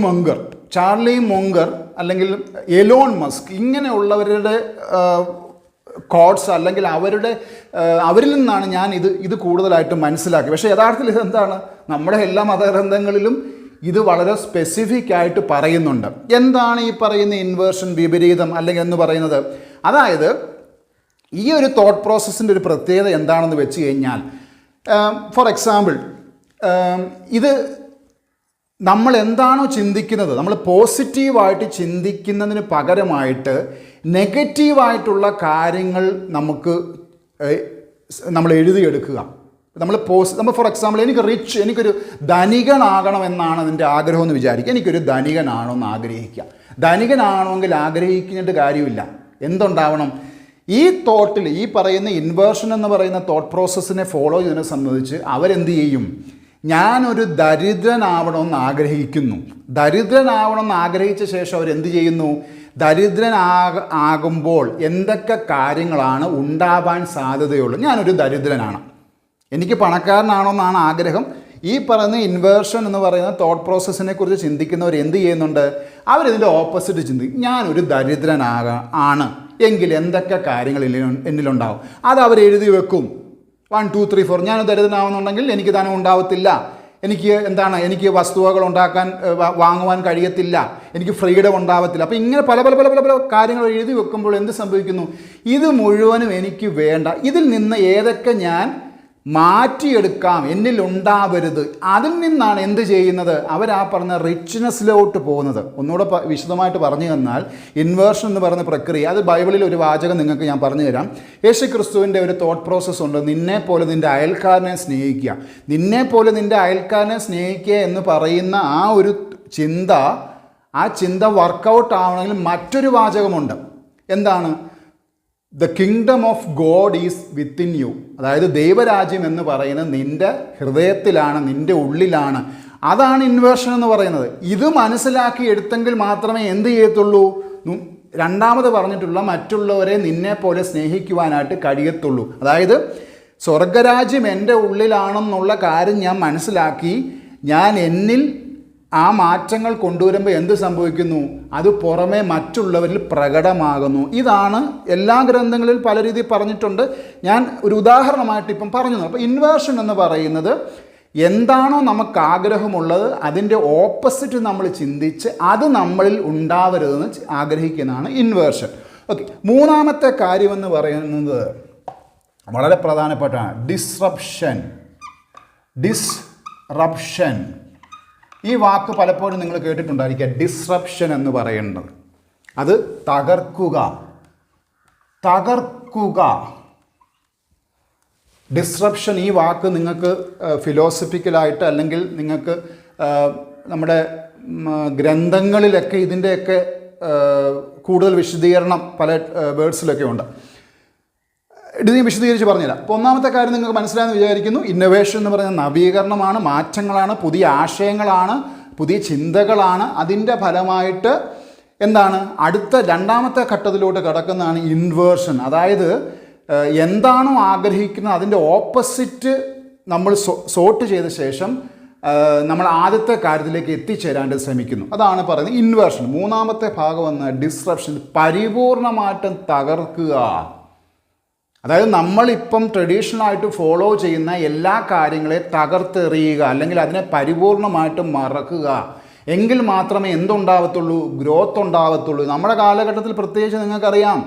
മൊങ്കർ അല്ലെങ്കിൽ എലോൺ മസ്ക് ഇങ്ങനെയുള്ളവരുടെ കോഡ്സ് അല്ലെങ്കിൽ അവരിൽ നിന്നാണ് ഞാൻ ഇത് കൂടുതലായിട്ട് മനസ്സിലാക്കി. പക്ഷേ യഥാർത്ഥത്തിൽ ഇതെന്താണ്? നമ്മുടെ എല്ലാ മതഗ്രന്ഥങ്ങളിലും ഇത് വളരെ സ്പെസിഫിക് ആയിട്ട് പറയുന്നുണ്ട്. എന്താണ് ഈ പറയുന്ന ഇൻവേർഷൻ, വിപരീതം അല്ലെങ്കിൽ എന്ന് പറയുന്നത്? അതായത് ഈ ഒരു തോട്ട് പ്രോസസ്സിൻ്റെ ഒരു പ്രത്യേകത എന്താണെന്ന് വെച്ച് കഴിഞ്ഞാൽ, ഫോർ എക്സാമ്പിൾ, ഇത് നമ്മൾ എന്താണോ ചിന്തിക്കുന്നത്, നമ്മൾ പോസിറ്റീവായിട്ട് ചിന്തിക്കുന്നതിന് പകരമായിട്ട് നെഗറ്റീവായിട്ടുള്ള കാര്യങ്ങൾ നമ്മൾ എഴുതിയെടുക്കുക. നമ്മൾ ഫോർ എക്സാമ്പിൾ, എനിക്കൊരു ധനികനാകണമെന്നാണ് അതിൻ്റെ ആഗ്രഹം എന്ന് വിചാരിക്കുക. എനിക്കൊരു ധനികനാണോന്ന് ആഗ്രഹിക്കുക. ധനികനാണെങ്കിൽ ആഗ്രഹിക്കേണ്ട കാര്യമില്ല. എന്തുണ്ടാവണം? ഈ തോട്ടിൽ ഈ പറയുന്ന ഇൻവേർഷൻ എന്ന് പറയുന്ന തോട്ട് പ്രോസസ്സിനെ ഫോളോ ചെയ്യുന്നതിനെ സംബന്ധിച്ച് അവരെന്ത് ചെയ്യും? ഞാനൊരു ദരിദ്രനാവണമെന്ന് ആഗ്രഹിക്കുന്നു. ദരിദ്രനാവണമെന്ന് ആഗ്രഹിച്ച ശേഷം അവരെന്ത് ചെയ്യുന്നു? ആകുമ്പോൾ എന്തൊക്കെ കാര്യങ്ങളാണ് ഉണ്ടാവാൻ സാധ്യതയുള്ളൂ? ഞാനൊരു ദരിദ്രനാണ്, എനിക്ക് പണക്കാരനാണോന്നാണ് ആഗ്രഹം. ഈ പറയുന്ന ഇൻവേർഷൻ എന്ന് പറയുന്ന തോട്ട് പ്രോസസ്സിനെ കുറിച്ച് ചിന്തിക്കുന്നവർ എന്ത് ചെയ്യുന്നുണ്ട്? അവരിതിൻ്റെ ഓപ്പോസിറ്റ് ചിന്തിക്കും. ഞാനൊരു ദരിദ്രനാണ് എങ്കിൽ എന്തൊക്കെ കാര്യങ്ങൾ എന്നിലുണ്ടാവും അത് അവരെഴുതി വെക്കും. 1 2 3 4 ഞാൻ ദരിദ്രനാവുന്നുണ്ടെങ്കിൽ എനിക്ക് ധനം ഉണ്ടാവത്തില്ല, എനിക്ക് വസ്തുവകൾ വാങ്ങുവാൻ കഴിയത്തില്ല, എനിക്ക് ഫ്രീഡം ഉണ്ടാവത്തില്ല. അപ്പോൾ ഇങ്ങനെ പല പല പല പല പല കാര്യങ്ങൾ എഴുതി വെക്കുമ്പോൾ എന്ത് സംഭവിക്കുന്നു? ഇത് മുഴുവനും എനിക്ക് വേണ്ട. ഇതിൽ നിന്ന് ഏതൊക്കെ ഞാൻ മാറ്റിയെടുക്കാം, എന്നിൽ ഉണ്ടാവരുത്, അതിൽ നിന്നാണ് എന്ത് ചെയ്യുന്നത്? അവരാ പറഞ്ഞ റിച്ച്നെസ്സിലോട്ട് പോകുന്നത്. ഒന്നുകൂടെ വിശദമായിട്ട് പറഞ്ഞു തന്നാൽ, ഇൻവേർഷൻ എന്ന് പറയുന്ന പ്രക്രിയ, അത് ബൈബിളിൽ ഒരു വാചകം നിങ്ങൾക്ക് ഞാൻ പറഞ്ഞു തരാം. യേശുക്രിസ്തുവിൻ്റെ ഒരു തോട്ട് പ്രോസസ്സ് ഉണ്ട്. നിന്നെപ്പോലെ നിൻ്റെ അയൽക്കാരനെ സ്നേഹിക്കുക. നിന്നെപ്പോലെ നിൻ്റെ അയൽക്കാരനെ സ്നേഹിക്കുക എന്ന് പറയുന്ന ആ ഒരു ചിന്ത വർക്കൗട്ട് ആവണമെങ്കിൽ മറ്റൊരു വാചകമുണ്ട്. എന്താണ്? The kingdom of God is within you. അതായത് ദൈവരാജ്യം എന്ന് പറയുന്നത് നിൻ്റെ ഹൃദയത്തിലാണ്, നിൻ്റെ ഉള്ളിലാണ്. അതാണ് ഇൻവേർഷൻ എന്ന് പറയുന്നത്. ഇത് മനസ്സിലാക്കി എടുത്തെങ്കിൽ മാത്രമേ എന്ത് ചെയ്യത്തുള്ളൂ? രണ്ടാമത് പറഞ്ഞിട്ടുള്ള മറ്റുള്ളവരെ നിന്നെ പോലെ സ്നേഹിക്കുവാനായിട്ട് കഴിയത്തുള്ളൂ. അതായത് സ്വർഗരാജ്യം എൻ്റെ ഉള്ളിലാണെന്നുള്ള കാര്യം ഞാൻ മനസ്സിലാക്കി, ഞാൻ എന്നിൽ ആ മാറ്റങ്ങൾ കൊണ്ടുവരുമ്പോൾ എന്ത് സംഭവിക്കുന്നു? അത് പുറമേ മറ്റുള്ളവരിൽ പ്രകടമാകുന്നു. ഇതാണ് എല്ലാ ഗ്രന്ഥങ്ങളിൽ പല രീതിയിൽ പറഞ്ഞിട്ടുണ്ട്. ഞാൻ ഒരു ഉദാഹരണമായിട്ട് ഇപ്പം പറഞ്ഞു. അപ്പോൾ ഇൻവേർഷൻ എന്ന് പറയുന്നത് എന്താണോ നമുക്ക് ആഗ്രഹമുള്ളത് അതിൻ്റെ ഓപ്പോസിറ്റ് നമ്മൾ ചിന്തിച്ച് അത് നമ്മളിൽ ഉണ്ടാവരുതെന്ന് ആഗ്രഹിക്കുന്നതാണ് ഇൻവേർഷൻ. ഓക്കെ, മൂന്നാമത്തെ കാര്യമെന്ന് പറയുന്നത് വളരെ പ്രധാനപ്പെട്ടാണ് ഡിസ്റപ്ഷൻ. ഈ വാക്ക് പലപ്പോഴും നിങ്ങൾ കേട്ടിട്ടുണ്ടായിരിക്കുക. ഡിസ്റപ്ഷൻ എന്ന് പറയുന്നത് അത് തകർക്കുക. ഡിസ്റപ്ഷൻ ഈ വാക്ക് നിങ്ങൾക്ക് ഫിലോസഫിക്കലായിട്ട് അല്ലെങ്കിൽ നിങ്ങൾക്ക് നമ്മുടെ ഗ്രന്ഥങ്ങളിലൊക്കെ ഇതിൻ്റെയൊക്കെ കൂടുതൽ വിശദീകരണം പല വേർഡ്സിലൊക്കെ ഉണ്ട്. ഇത് ഞാൻ വിശദീകരിച്ച് പറഞ്ഞുതരാം. അപ്പോൾ ഒന്നാമത്തെ കാര്യം നിങ്ങൾക്ക് മനസ്സിലായെന്ന് വിചാരിക്കുന്നു. ഇന്നൊവേഷൻ എന്ന് പറയുന്നത് നവീകരണമാണ്, മാറ്റങ്ങളാണ്, പുതിയ ആശയങ്ങളാണ്, പുതിയ ചിന്തകളാണ്. അതിൻ്റെ ഫലമായിട്ട് എന്താണ് അടുത്ത രണ്ടാമത്തെ ഘട്ടത്തിലോട്ട് കിടക്കുന്നതാണ് ഇൻവേർഷൻ. അതായത് എന്താണോ ആഗ്രഹിക്കുന്നത് അതിൻ്റെ ഓപ്പോസിറ്റ് നമ്മൾ സോർട്ട് ചെയ്ത ശേഷം നമ്മൾ ആദ്യത്തെ കാര്യത്തിലേക്ക് എത്തിച്ചേരാണ്ട് ശ്രമിക്കുന്നു. അതാണ് പറയുന്നത് ഇൻവേർഷൻ. മൂന്നാമത്തെ ഭാഗം വന്ന് ഡിസ്റപ്ഷൻ, പരിപൂർണമായിട്ടും തകർക്കുക. അതായത് നമ്മളിപ്പം ട്രഡീഷണലായിട്ട് ഫോളോ ചെയ്യുന്ന എല്ലാ കാര്യങ്ങളെ തകർത്തെറിയുക, അല്ലെങ്കിൽ അതിനെ പരിപൂർണമായിട്ടും മറക്കുക. എങ്കിൽ മാത്രമേ എന്തുണ്ടാവത്തുള്ളൂ? ഗ്രോത്ത് ഉണ്ടാവത്തുള്ളൂ. നമ്മുടെ കാലഘട്ടത്തിൽ പ്രത്യേകിച്ച് നിങ്ങൾക്കറിയാം,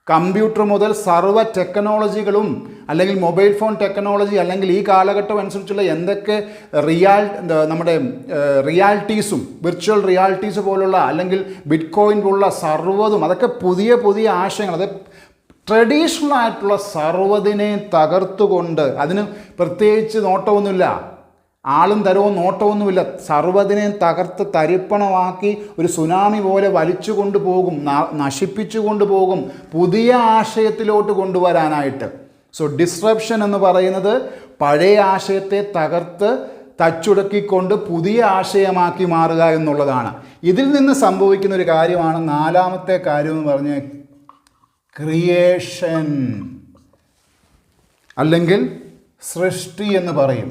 കമ്പ്യൂട്ടർ മുതൽ സർവ്വ ടെക്നോളജികളും, അല്ലെങ്കിൽ മൊബൈൽ ഫോൺ ടെക്നോളജി, അല്ലെങ്കിൽ ഈ കാലഘട്ടം അനുസരിച്ചുള്ള എന്തൊക്കെ നമ്മുടെ റിയാലിറ്റീസും വിർച്വൽ റിയാലിറ്റീസ് പോലുള്ള, അല്ലെങ്കിൽ ബിറ്റ് കോയിൻ പോലുള്ള സർവ്വതും, അതൊക്കെ പുതിയ പുതിയ ആശയങ്ങൾ. അത് ട്രഡീഷണൽ ആയിട്ടുള്ള സർവ്വതിനെ തകർത്തുകൊണ്ട്, അതിന് പ്രത്യേകിച്ച് നോട്ടമൊന്നുമില്ല, ആളും തരവും നോട്ടമൊന്നുമില്ല, സർവ്വതിനെ തകർത്ത് തരിപ്പണമാക്കി ഒരു സുനാമി പോലെ വലിച്ചു കൊണ്ടുപോകും, നശിപ്പിച്ചു കൊണ്ടുപോകും, പുതിയ ആശയത്തിലോട്ട് കൊണ്ടുവരാനായിട്ട്. സോ ഡിസ്റപ്ഷൻ എന്ന് പറയുന്നത് പഴയ ആശയത്തെ തകർത്ത് തച്ചുടക്കിക്കൊണ്ട് പുതിയ ആശയമാക്കി മാറുക എന്നുള്ളതാണ്. ഇതിൽ നിന്ന് സംഭവിക്കുന്ന ഒരു കാര്യമാണ് നാലാമത്തെ കാര്യം എന്ന് പറഞ്ഞ് ക്രിയേഷൻ, അല്ലെങ്കിൽ സൃഷ്ടി എന്ന് പറയും.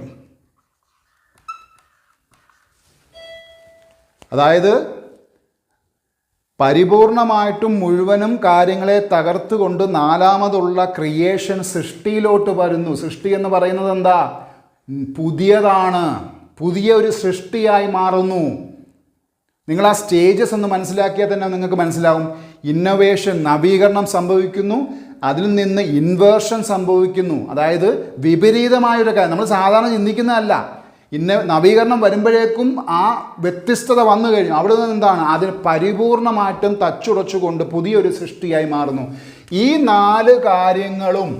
അതായത് പരിപൂർണമായിട്ടും മുഴുവനും കാര്യങ്ങളെ തകർത്തുകൊണ്ട് നാലാമതുള്ള ക്രിയേഷൻ, സൃഷ്ടിയിലോട്ട് വരുന്നു. സൃഷ്ടി എന്ന് പറയുന്നത് എന്താ? പുതിയതാണ്, പുതിയ ഒരു സൃഷ്ടിയായി മാറുന്നു. നിങ്ങൾ ആ സ്റ്റേജസ് ഒന്ന് മനസ്സിലാക്കിയാൽ തന്നെ നിങ്ങൾക്ക് മനസ്സിലാവും. ഇന്നൊവേഷൻ, നവീകരണം സംഭവിക്കുന്നു, അതിൽ നിന്ന് ഇൻവേർഷൻ സംഭവിക്കുന്നു. അതായത് വിപരീതമായൊരു കാര്യം, നമ്മൾ സാധാരണ ചിന്തിക്കുന്നതല്ല. നവീകരണം വരുമ്പോഴേക്കും ആ വ്യത്യസ്തത വന്നു കഴിഞ്ഞു. അവിടെ നിന്ന് എന്താണ്? അതിന് പരിപൂർണമായിട്ടും തച്ചുടച്ചുകൊണ്ട് പുതിയൊരു സൃഷ്ടിയായി മാറുന്നു. ഈ നാല് കാര്യങ്ങളും,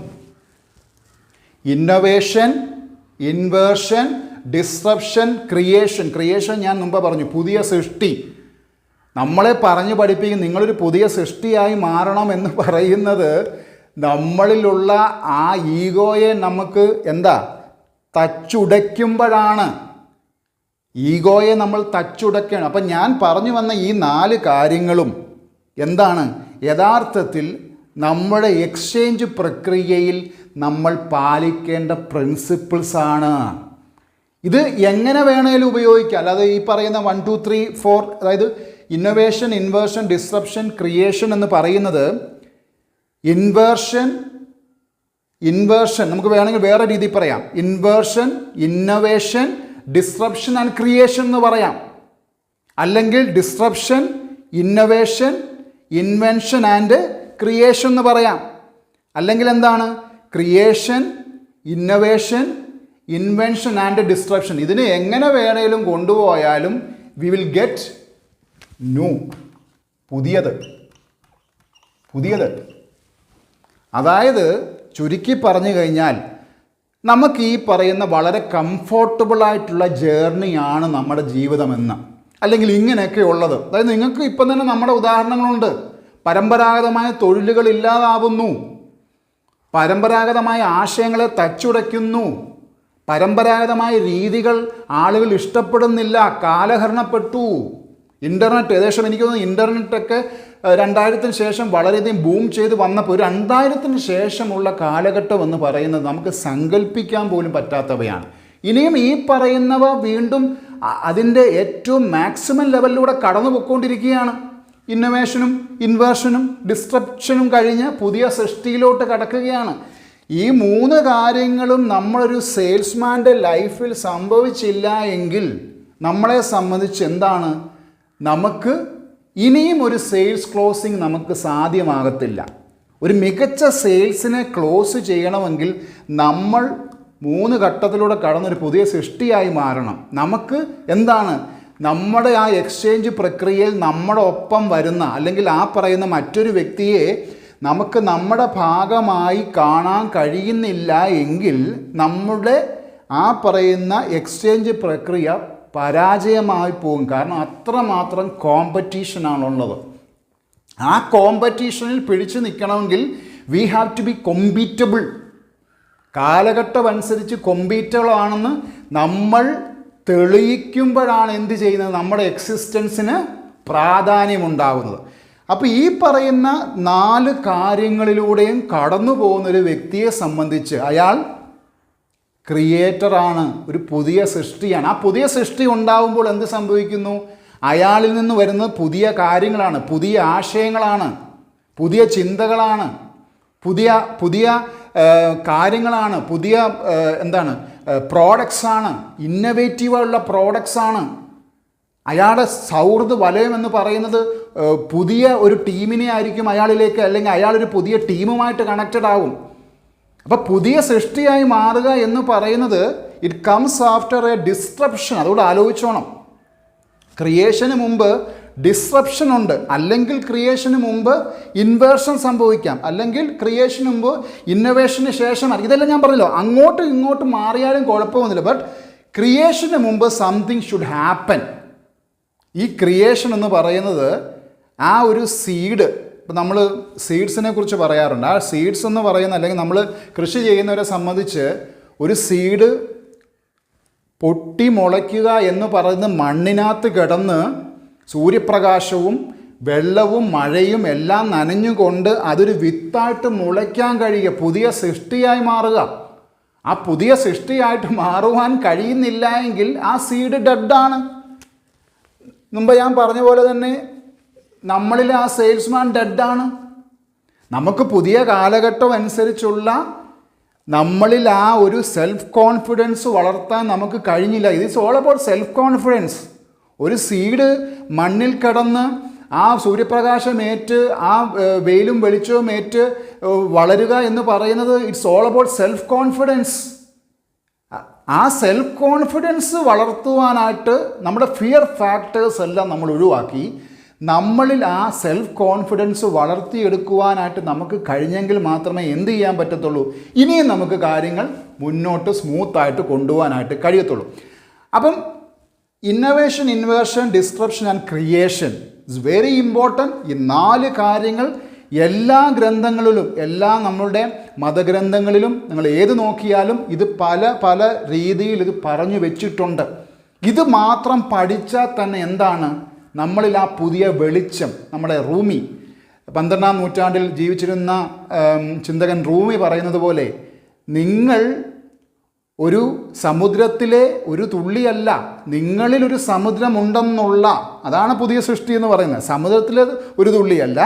ഇന്നൊവേഷൻ, ഇൻവേർഷൻ, ഡിസ്റപ്ഷൻ, ക്രിയേഷൻ ഞാൻ മുമ്പ് പറഞ്ഞു, പുതിയ സൃഷ്ടി. നമ്മളെ പറഞ്ഞു പഠിപ്പിക്കും നിങ്ങളൊരു പുതിയ സൃഷ്ടിയായി മാറണം എന്ന് പറയുന്നത് നമ്മളിലുള്ള ആ ഈഗോയെ നമുക്ക് എന്താ തച്ചുടയ്ക്കുമ്പോഴാണ്. ഈഗോയെ നമ്മൾ തച്ചുടയ്ക്കണം. അപ്പം ഞാൻ പറഞ്ഞു വന്ന ഈ നാല് കാര്യങ്ങളും എന്താണ്? യഥാർത്ഥത്തിൽ നമ്മുടെ എക്സ്ചേഞ്ച് പ്രക്രിയയിൽ നമ്മൾ പാലിക്കേണ്ട പ്രിൻസിപ്പിൾസാണ്. ഇത് എങ്ങനെ വേണേലും ഉപയോഗിക്കാം. അല്ലാതെ ഈ പറയുന്ന 1 2 3 4, അതായത് ഇന്നൊവേഷൻ, ഇൻവേർഷൻ, ഡിസ്റപ്ഷൻ, ക്രിയേഷൻ എന്ന് പറയുന്നത്, ഇൻവേർഷൻ നമുക്ക് വേണമെങ്കിൽ വേറെ രീതിയിൽ പറയാം. Inversion, innovation, disruption and creation എന്ന് പറയാം. അല്ലെങ്കിൽ disruption, innovation, invention and creation എന്ന് പറയാം. അല്ലെങ്കിൽ എന്താണ്? Creation, innovation, invention and disruption. ഇതിനെ എങ്ങനെ വേണേലും കൊണ്ടുപോയാലും വി വിൽ ഗെറ്റ് ന്യൂ, പുതിയത്. അതായത് ചുരുക്കി പറഞ്ഞു കഴിഞ്ഞാൽ നമുക്ക് ഈ പറയുന്ന വളരെ കംഫോർട്ടബിളായിട്ടുള്ള ജേർണിയാണ് നമ്മുടെ ജീവിതമെന്ന്, അല്ലെങ്കിൽ ഇങ്ങനെയൊക്കെ ഉള്ളത്. അതായത് നിങ്ങൾക്ക് ഇപ്പം തന്നെ നമ്മുടെ ഉദാഹരണങ്ങളുണ്ട്. പരമ്പരാഗതമായ തൊഴിലുകൾ ഇല്ലാതാവുന്നു, പരമ്പരാഗതമായ ആശയങ്ങളെ തച്ചുടയ്ക്കുന്നു, പരമ്പരാഗതമായ രീതികൾ ആളുകൾ ഇഷ്ടപ്പെടുന്നില്ല, കാലഹരണപ്പെട്ടു. ഇൻ്റർനെറ്റ്, ഏകദേശം എനിക്ക് തോന്നുന്നു ഇൻ്റർനെറ്റൊക്കെ 2000-ന് ശേഷം വളരെയധികം ബൂം ചെയ്ത് വന്നപ്പോൾ 2000-ന് ശേഷമുള്ള കാലഘട്ടം എന്ന് പറയുന്നത് നമുക്ക് സങ്കല്പിക്കാൻ പോലും പറ്റാത്തവയാണ്. ഇനിയും ഈ പറയുന്നവ വീണ്ടും അതിൻ്റെ ഏറ്റവും മാക്സിമം ലെവലിലൂടെ കടന്നു പോയിക്കൊണ്ടിരിക്കുകയാണ്. ഇന്നൊവേഷനും ഇൻവേർഷനും ഡിസ്ട്രപ്ഷനും കഴിഞ്ഞ് പുതിയ സൃഷ്ടിയിലോട്ട് കടക്കുകയാണ്. ഈ മൂന്ന് കാര്യങ്ങളും നമ്മളൊരു സെയിൽസ്മാൻ്റെ ലൈഫിൽ സംഭവിച്ചില്ല എങ്കിൽ നമ്മളെ സംബന്ധിച്ച് എന്താണ്, നമുക്ക് ഇനിയും ഒരു സെയിൽസ് ക്ലോസിങ് നമുക്ക് സാധ്യമാകത്തില്ല. ഒരു മികച്ച സെയിൽസിനെ ക്ലോസ് ചെയ്യണമെങ്കിൽ നമ്മൾ 3 ഘട്ടത്തിലൂടെ കടന്നൊരു പുതിയ സൃഷ്ടിയായി മാറണം. നമുക്ക് എന്താണ്, നമ്മുടെ ആ എക്സ്ചേഞ്ച് പ്രക്രിയയിൽ നമ്മുടെ ഒപ്പം വരുന്ന, അല്ലെങ്കിൽ ആ പറയുന്ന മറ്റൊരു വ്യക്തിയെ നമുക്ക് നമ്മുടെ ഭാഗമായി കാണാൻ കഴിയുന്നില്ല എങ്കിൽ നമ്മുടെ ആ പറയുന്ന എക്സ്ചേഞ്ച് പ്രക്രിയ പരാജയമായി പോകും. കാരണം അത്രമാത്രം കോമ്പറ്റീഷനാണുള്ളത്. ആ കോമ്പറ്റീഷനിൽ പിടിച്ചു നിൽക്കണമെങ്കിൽ വി ഹാവ് ടു ബി കോമ്പീറ്റബിൾ. കാലഘട്ടം അനുസരിച്ച് കോമ്പീറ്റബിൾ ആണെന്ന് നമ്മൾ തെളിയിക്കുമ്പോഴാണ് എന്ത് ചെയ്യുന്നത്, നമ്മുടെ എക്സിസ്റ്റൻസിന് പ്രാധാന്യമുണ്ടാകുന്നത്. അപ്പോൾ ഈ പറയുന്ന 4 കാര്യങ്ങളിലൂടെയും കടന്നു പോകുന്നൊരു വ്യക്തിയെ സംബന്ധിച്ച് അയാൾ ക്രിയേറ്ററാണ്, ഒരു പുതിയ സൃഷ്ടിയാണ്. ആ പുതിയ സൃഷ്ടി ഉണ്ടാകുമ്പോൾ എന്ത് സംഭവിക്കുന്നു, അയാളിൽ നിന്ന് വരുന്നത് പുതിയ കാര്യങ്ങളാണ്, പുതിയ ആശയങ്ങളാണ്, പുതിയ ചിന്തകളാണ്, പുതിയ പുതിയ കാര്യങ്ങളാണ്, പുതിയ പ്രോഡക്ട്സാണ്, ഇന്നവേറ്റീവായുള്ള പ്രോഡക്ട്സാണ്. അയാളുടെ സൗഹൃദ വലയം എന്ന് പറയുന്നത് പുതിയ ഒരു ടീമിനെ ആയിരിക്കും അയാളിലേക്ക്, അല്ലെങ്കിൽ അയാളൊരു പുതിയ ടീമുമായിട്ട് കണക്റ്റഡ് ആകും. അപ്പോൾ പുതിയ സൃഷ്ടിയായി മാറുക എന്ന് പറയുന്നത് it comes after A disruption. അതുകൊണ്ട് ആലോചിച്ചോണം, ക്രിയേഷന് മുമ്പ് ഡിസ്റപ്ഷൻ ഉണ്ട്, അല്ലെങ്കിൽ ക്രിയേഷന് മുമ്പ് ഇൻവേർഷൻ സംഭവിക്കാം, അല്ലെങ്കിൽ ക്രിയേഷന് മുമ്പ് ഇന്നോവേഷന് ശേഷം. ഇതെല്ലാം ഞാൻ പറഞ്ഞല്ലോ, അങ്ങോട്ടും ഇങ്ങോട്ടും മാറിയാലും കുഴപ്പമൊന്നുമില്ല. ബട്ട് ക്രിയേഷന് മുമ്പ് സംതിങ് ഷുഡ് ഹാപ്പൻ. ഈ ക്രിയേഷൻ എന്ന് പറയുന്നത് ആ ഒരു സീഡ്, ഇപ്പം നമ്മൾ സീഡ്സിനെ കുറിച്ച് പറയാറുണ്ട്. ആ സീഡ്സ് എന്ന് പറയുന്ന, അല്ലെങ്കിൽ നമ്മൾ കൃഷി ചെയ്യുന്നവരെ സംബന്ധിച്ച് ഒരു സീഡ് പൊട്ടി മുളയ്ക്കുക എന്ന് പറയുന്നത് മണ്ണിനകത്ത് കിടന്ന് സൂര്യപ്രകാശവും വെള്ളവും മഴയും എല്ലാം നനഞ്ഞുകൊണ്ട് അതൊരു വിത്തായിട്ട് മുളയ്ക്കാൻ കഴിയുക, പുതിയ സൃഷ്ടിയായി മാറുക. ആ പുതിയ സൃഷ്ടിയായിട്ട് മാറുവാൻ കഴിയുന്നില്ല എങ്കിൽ ആ സീഡ് ഡെഡാണ്. മുമ്പ് ഞാൻ പറഞ്ഞ പോലെ തന്നെ നമ്മളിൽ ആ സെയിൽസ്മാൻ ഡെഡാണ്. നമുക്ക് പുതിയ കാലഘട്ടം അനുസരിച്ചുള്ള നമ്മളിൽ ആ ഒരു സെൽഫ് കോൺഫിഡൻസ് വളർത്താൻ നമുക്ക് കഴിഞ്ഞില്ല. It's all about self confidence. ഒരു സീഡ് മണ്ണിൽ കിടന്ന് ആ സൂര്യപ്രകാശമേറ്റ് ആ വെയിലും വെളിച്ചവും ഏറ്റ് വളരുക എന്ന് പറയുന്നത് it's all about self confidence. ആ സെൽഫ് കോൺഫിഡൻസ് വളർത്തുവാനായിട്ട് നമ്മുടെ ഫിയർ ഫാക്ടേഴ്സ് എല്ലാം നമ്മൾ ഒഴിവാക്കി നമ്മളിൽ ആ സെൽഫ് കോൺഫിഡൻസ് വളർത്തിയെടുക്കുവാനായിട്ട് നമുക്ക് കഴിഞ്ഞെങ്കിൽ മാത്രമേ എന്ത് ചെയ്യാൻ പറ്റത്തുള്ളൂ, ഇനിയും നമുക്ക് കാര്യങ്ങൾ മുന്നോട്ട് സ്മൂത്തായിട്ട് കൊണ്ടുപോകാനായിട്ട് കഴിയത്തുള്ളൂ. അപ്പം innovation, inversion, disruption and creation is very important. ഈ 4 കാര്യങ്ങൾ എല്ലാ ഗ്രന്ഥങ്ങളിലും, എല്ലാ നമ്മളുടെ മതഗ്രന്ഥങ്ങളിലും നിങ്ങൾ ഏത് നോക്കിയാലും ഇത് പല പല രീതിയിൽ ഇത് പറഞ്ഞു വെച്ചിട്ടുണ്ട്. ഇത് മാത്രം പഠിച്ചാൽ തന്നെ എന്താണ്, നമ്മളിൽ ആ പുതിയ വെളിച്ചം, നമ്മുടെ റൂമി 12-ാം നൂറ്റാണ്ടിൽ ജീവിച്ചിരുന്ന ചിന്തകൻ റൂമി പറയുന്നത് പോലെ, നിങ്ങൾ ഒരു സമുദ്രത്തിലെ ഒരു തുള്ളിയല്ല, നിങ്ങളിലൊരു സമുദ്രമുണ്ടെന്നുള്ള, അതാണ് പുതിയ സൃഷ്ടി എന്ന് പറയുന്നത്. സമുദ്രത്തിലെ ഒരു തുള്ളിയല്ല,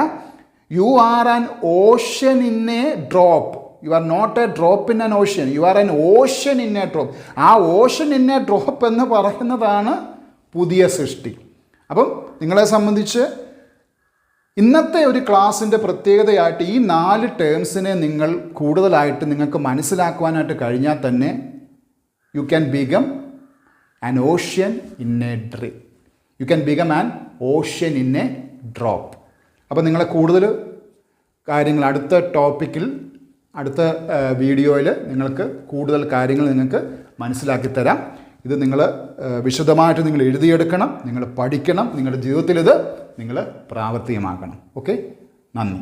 you are an ocean in a drop. You are not a drop in an ocean, you are an ocean in a drop. ആ ഓഷ്യൻ ഇൻ എ ഡ്രോപ്പ് എന്ന് പറയുന്നതാണ് പുതിയ സൃഷ്ടി. അപ്പം നിങ്ങളെ സംബന്ധിച്ച് ഇന്നത്തെ ഒരു ക്ലാസ്സിൻ്റെ പ്രത്യേകതയായിട്ട് ഈ 4 ടേംസിനെ നിങ്ങൾ കൂടുതലായിട്ട് നിങ്ങൾക്ക് മനസ്സിലാക്കുവാനായിട്ട് കഴിഞ്ഞാൽ തന്നെ you can become an ocean in A drip, you can become an ocean in a drop. അപ്പോൾ നിങ്ങളെ കൂടുതൽ കാര്യങ്ങൾ അടുത്ത ടോപ്പിക്കിൽ, അടുത്ത വീഡിയോയിൽ നിങ്ങൾക്ക് കൂടുതൽ കാര്യങ്ങൾ നിങ്ങൾക്ക് മനസ്സിലാക്കി തരാം. ഇത് നിങ്ങൾ വിശദമായിട്ട് നിങ്ങൾ എഴുതിയെടുക്കണം, നിങ്ങൾ പഠിക്കണം, നിങ്ങളുടെ ജീവിതത്തിൽ ഇത് നിങ്ങൾ പ്രാവർത്തികമാക്കണം. ഓക്കെ, നന്ദി.